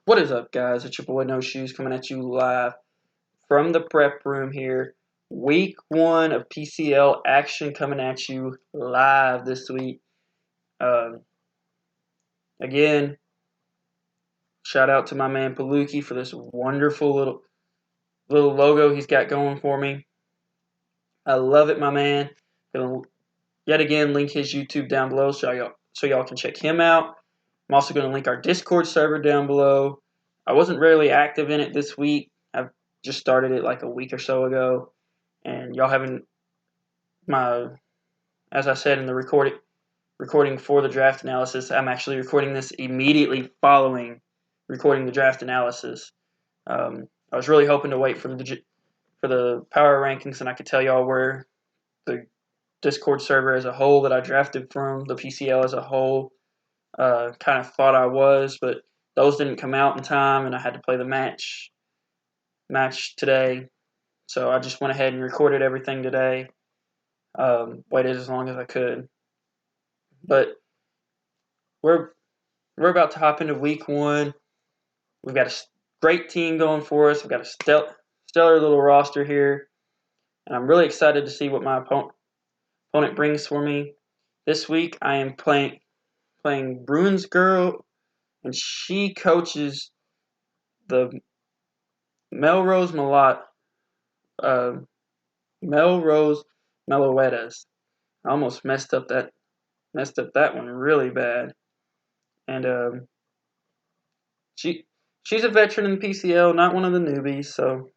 What is up, guys? It's your boy No Shoes coming at you live from the prep room here. Week 1 of PCL action coming at you live this week. Again, shout out to my man Paluki for this wonderful little logo he's got going for me. I love it, my man. Gonna yet again link his YouTube down below so y'all can check him out. I'm also going to link our Discord server down below. I wasn't really active in it this week. I've just started it like a week or so ago. And y'all haven't, as I said in the recording for the draft analysis, I'm actually recording this immediately following recording the draft analysis. I was really hoping to wait for the power rankings, and I could tell y'all where the Discord server as a whole that I drafted from, the PCL as a whole, kind of thought I was, but those didn't come out in time, and I had to play the match today. So I just went ahead and recorded everything today. Waited as long as I could. But we're about to hop into week 1. We've got a great team going for us. We've got a stellar little roster here, and I'm really excited to see what my opponent brings for me. This week I am playing Bruinsgirl, and she coaches the Melrose Meloettas. I almost messed up that one really bad. And she's a veteran in the PCL, not one of the newbies. So,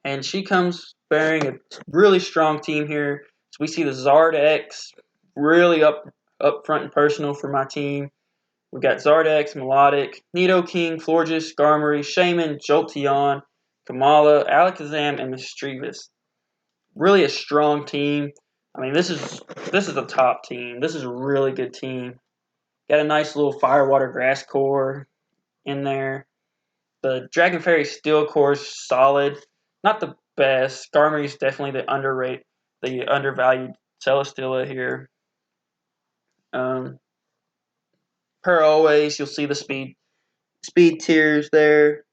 and she comes bearing a really strong team here. So we see the Zard X really up front and personal for my team. We've got Zard X, Melodic, Nidoking, Florges, Skarmory, Shaman, Jolteon, Kamala, Alakazam, and Mischievous. Really a strong team. I mean, this is a top team. This is a really good team. Got a nice little Fire, Water, Grass core in there. The Dragon Fairy Steel core is solid. Not the best. Skarmory is definitely the undervalued Celesteela here. Per always, you'll see the speed tiers there,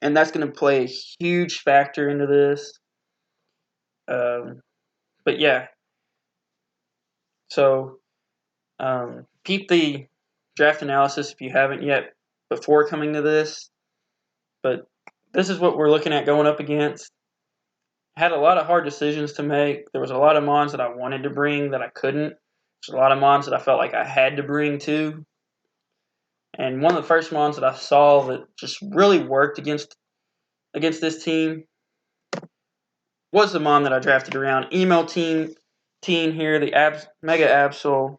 and that's going to play a huge factor into this. But yeah, so keep the draft analysis if you haven't yet before coming to this. But this is what we're looking at going up against. I had a lot of hard decisions to make. There was a lot of mons that I wanted to bring that I couldn't. There's a lot of mons that I felt like I had to bring too. And one of the first mons that I saw that just really worked against this team was the mon that I drafted around. Emo Teen here, the Mega Absol,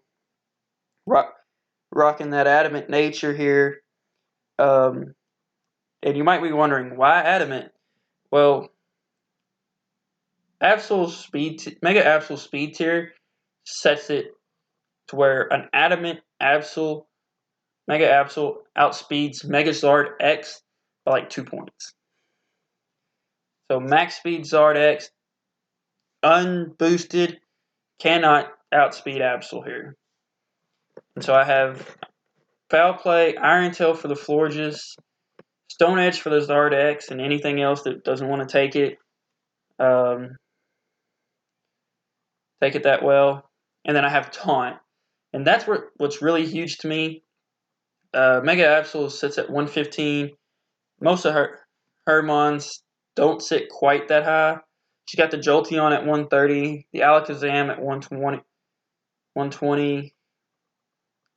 rocking that Adamant Nature here. And you might be wondering, why Adamant? Well, Mega Absol speed tier sets it to where an Adamant Mega Absol outspeeds Mega Zard X by like 2 points. So max speed Zard X, unboosted, cannot outspeed Absol here. And so I have Foul Play, Iron Tail for the Florges, Stone Edge for the Zard X, and anything else that doesn't want to take it. Take it that well. And then I have Taunt. And that's what's really huge to me. Mega Absol sits at 115. Most of her mons don't sit quite that high. She got the Jolteon at 130, the Alakazam at 120,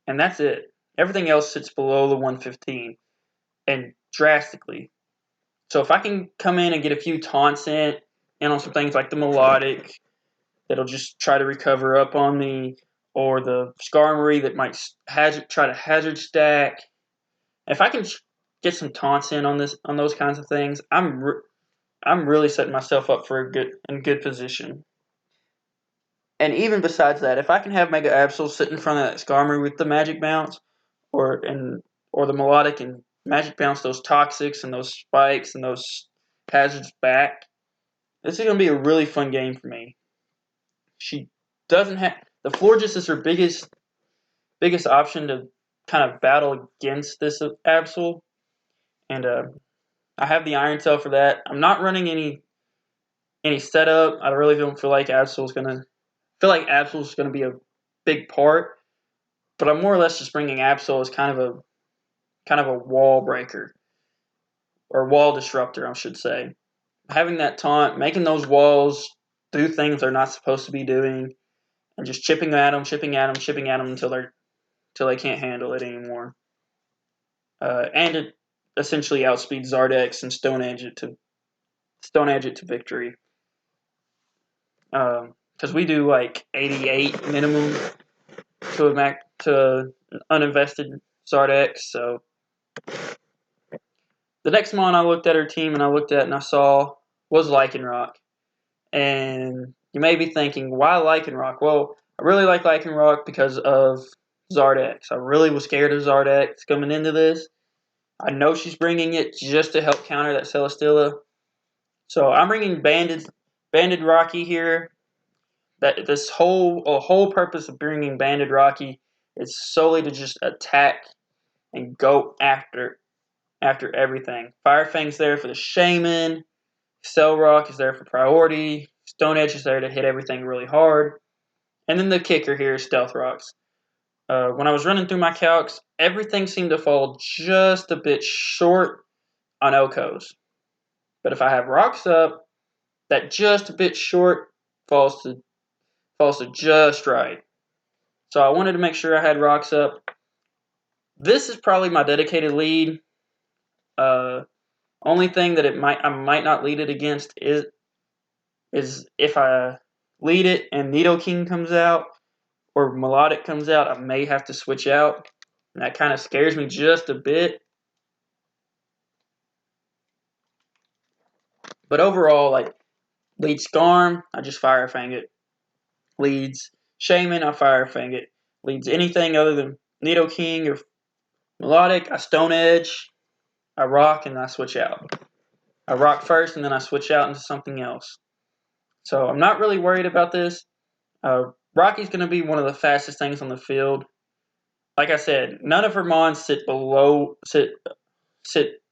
and that's it. Everything else sits below the 115, and drastically. So if I can come in and get a few taunts in on some things like the Melodic, that'll just try to recover up on me, or the Skarmory that might try to hazard stack. If I can get some taunts in on those kinds of things, I'm really setting myself up for a good position. And even besides that, if I can have Mega Absol sit in front of that Skarmory with the Magic Bounce, or the Melodic and Magic Bounce those Toxics and those Spikes and those hazards back, this is going to be a really fun game for me. She doesn't have the Florges is her biggest option to kind of battle against this Absol, and I have the Iron Tail for that. I'm not running any setup. I really don't feel like Absol's gonna be a big part, but I'm more or less just bringing Absol as kind of a wall breaker or wall disruptor, I should say. Having that taunt, making those walls do things they're not supposed to be doing, and just chipping at them until they can't handle it anymore. And it essentially outspeeds Zard X and Stone Edge it to victory. Because we do like 88 minimum to an uninvested Zard X. So the next mon I looked at her team and I saw was Lycanroc. And you may be thinking, why Lycanroc? Well, I really like Lycanroc because of Zard X. I really was scared of Zard X coming into this. I know she's bringing it just to help counter that Celesteela. So I'm bringing Banded Rocky here. That whole purpose of bringing Banded Rocky is solely to just attack and go after everything. Fire Fang's there for the Shaman. Cell Rock is there for priority. Stone Edge is there to hit everything really hard. And then the kicker here is Stealth Rocks. When I was running through my calcs, everything seemed to fall just a bit short on Okos. But if I have Rocks up, that just a bit short falls to just right. So I wanted to make sure I had Rocks up. This is probably my dedicated lead. Only thing that I might not lead it against is if I lead it and Nidoking comes out or Melodic comes out, I may have to switch out. And that kind of scares me just a bit. But overall, like, leads Skarm, I just Fire Fang it. Leads Shaman, I Fire Fang it. Leads anything other than Nidoking or Melodic, I Stone Edge, I Rock, and I switch out. I Rock first, and then I switch out into something else. So I'm not really worried about this. Rocky's going to be one of the fastest things on the field. Like I said, none of her mons sit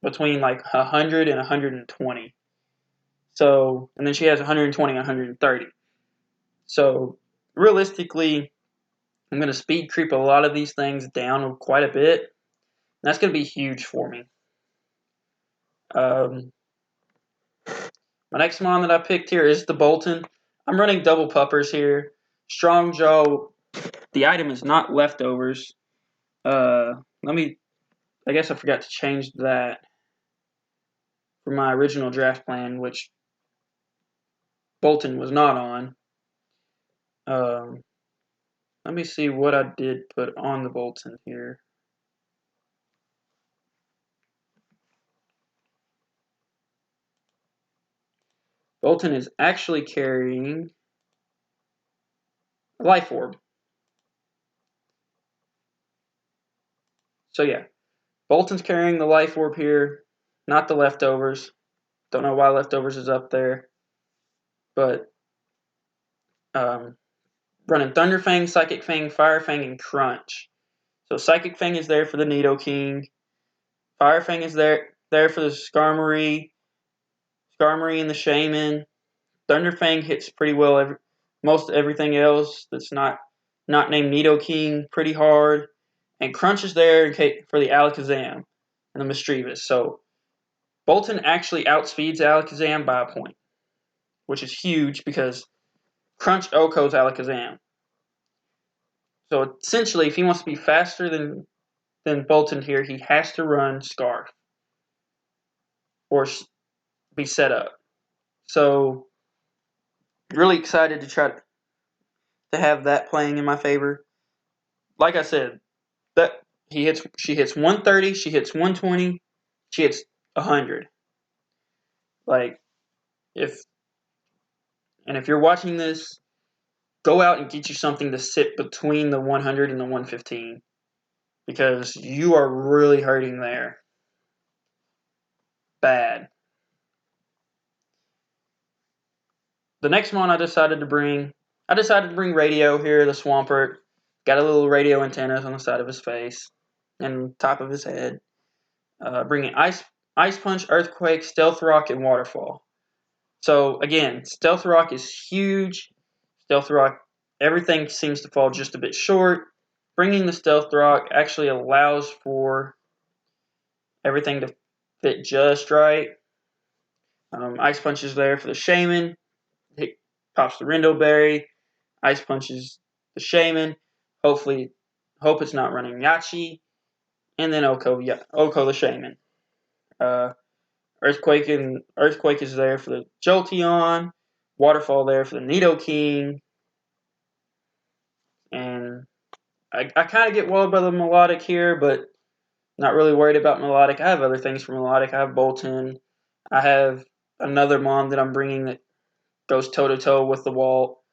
between like 100 and 120. So, and then she has 120 and 130. So, realistically, I'm going to speed creep a lot of these things down quite a bit. And that's going to be huge for me. My next mon that I picked here is the Bolton. I'm running double puppers here. Strong Jaw. The item is not leftovers. I guess I forgot to change that for my original draft plan, which Bolton was not on. Let me see what I did put on the Bolton here. Bolton is actually carrying a Life Orb. So yeah, Bolton's carrying the Life Orb here, not the leftovers. Don't know why leftovers is up there. But running Thunder Fang, Psychic Fang, Fire Fang, and Crunch. So Psychic Fang is there for the Nidoking. Fire Fang is there for the Skarmory and the Shaman. Thunder Fang hits pretty well most everything else that's not named Nidoking pretty hard. And Crunch is there for the Alakazam and the Mischievous. So Bolton actually outspeeds Alakazam by a point, which is huge because Crunch OHKOs Alakazam. So essentially, if he wants to be faster than Bolton here, he has to run Scarf or be set up. So really excited to try to have that playing in my favor. Like I said, that she hits 130, she hits 120, she hits 100. Like if you're watching this, go out and get you something to sit between the 100 and the 115 because you are really hurting there. Bad. The next one I decided to bring Radio here, the Swampert. Got a little radio antennas on the side of his face and top of his head. Bringing Ice Punch, Earthquake, Stealth Rock, and Waterfall. So again, Stealth Rock is huge. Stealth Rock, everything seems to fall just a bit short. Bringing the Stealth Rock actually allows for everything to fit just right. Ice Punch is there for the Shaman. It pops the Rindo Berry. Ice Punches the Shaman. Hopefully, hope it's not running Yachi. And then Oko the Shaman. Earthquake is there for the Jolteon. Waterfall there for the Nidoking. And I kind of get walled by the Melodic here, but not really worried about Melodic. I have other things for Melodic. I have Bolton. I have another Mon that I'm bringing that goes toe-to-toe with the wall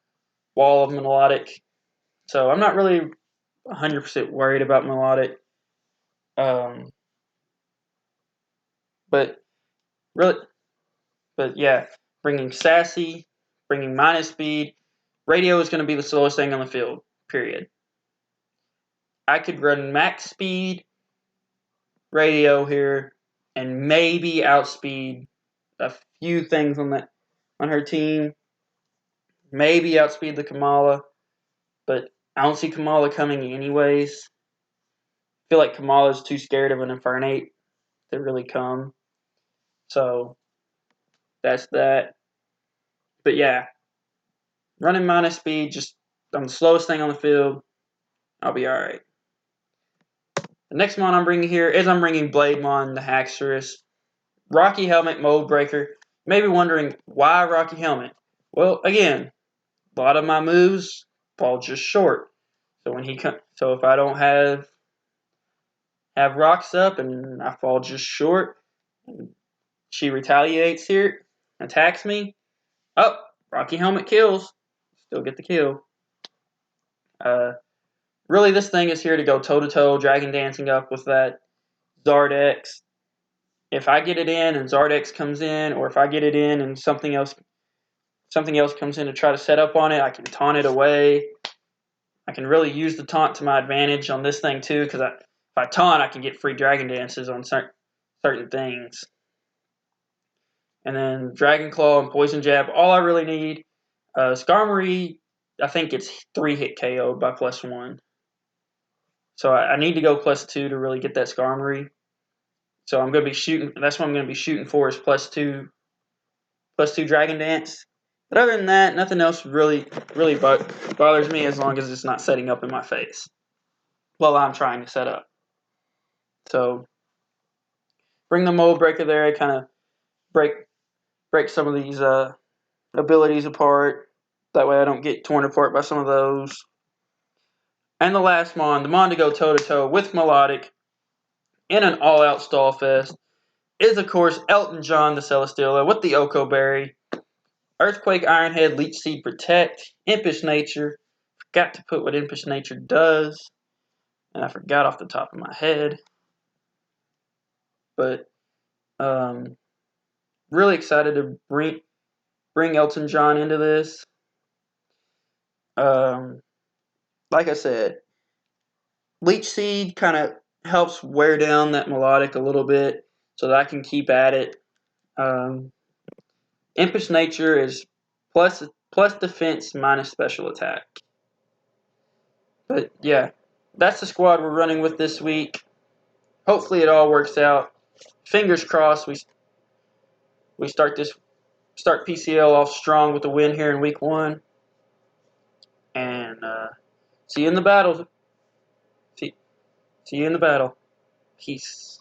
of Melodic. So I'm not really 100% worried about Melodic. But yeah, bringing Sassy, bringing minus speed. Radio is going to be the slowest thing on the field, period. I could run max speed Radio here and maybe outspeed a few things on her team. Maybe outspeed the Kamala, but I don't see Kamala coming anyways. I feel like Kamala's too scared of an Infernape to really come. So that's that. But yeah, running minus speed, just I'm the slowest thing on the field. I'll be alright. The next Mon I'm bringing here is I'm bringing Blademon, the Haxorus. Rocky Helmet, Mold Breaker. You may be wondering, why Rocky Helmet? Well, again, a lot of my moves fall just short. So if I don't have rocks up and I fall just short, and she retaliates here, attacks me. Oh, Rocky Helmet kills. Still get the kill. Really, this thing is here to go toe-to-toe, Dragon Dancing up with that Zard X. If I get it in and Zard X comes in, or if I get it in and something else comes in to try to set up on it, I can taunt it away. I can really use the taunt to my advantage on this thing too, because if I taunt, I can get free Dragon Dances on certain things. And then Dragon Claw and Poison Jab, all I really need. Skarmory, I think it's 3-hit KO by +1. So I need to go +2 to really get that Skarmory. So I'm going to be shooting. That's what I'm going to be shooting for is +2 Dragon Dance. But other than that, nothing else really bothers me as long as it's not setting up in my face while I'm trying to set up. So bring the Mold Breaker there. I kind of break some of these abilities apart. That way I don't get torn apart by some of those. And the last Mon, the Mon to go toe-to-toe with Melodic in an all-out stall fest, is, of course, Elton John the Celesteela with the Oko Berry. Earthquake, Iron Head, Leech Seed, Protect, Impish Nature. Forgot to put what Impish Nature does. And I forgot off the top of my head. But really excited to bring Elton John into this. Like I said, Leech Seed kind of helps wear down that Melodic a little bit so that I can keep at it. Impish Nature is plus defense minus special attack. But yeah, that's the squad we're running with this week. Hopefully it all works out. Fingers crossed we start PCL off strong with a win here in week 1. And see you in the battle. See you in the battle. Peace.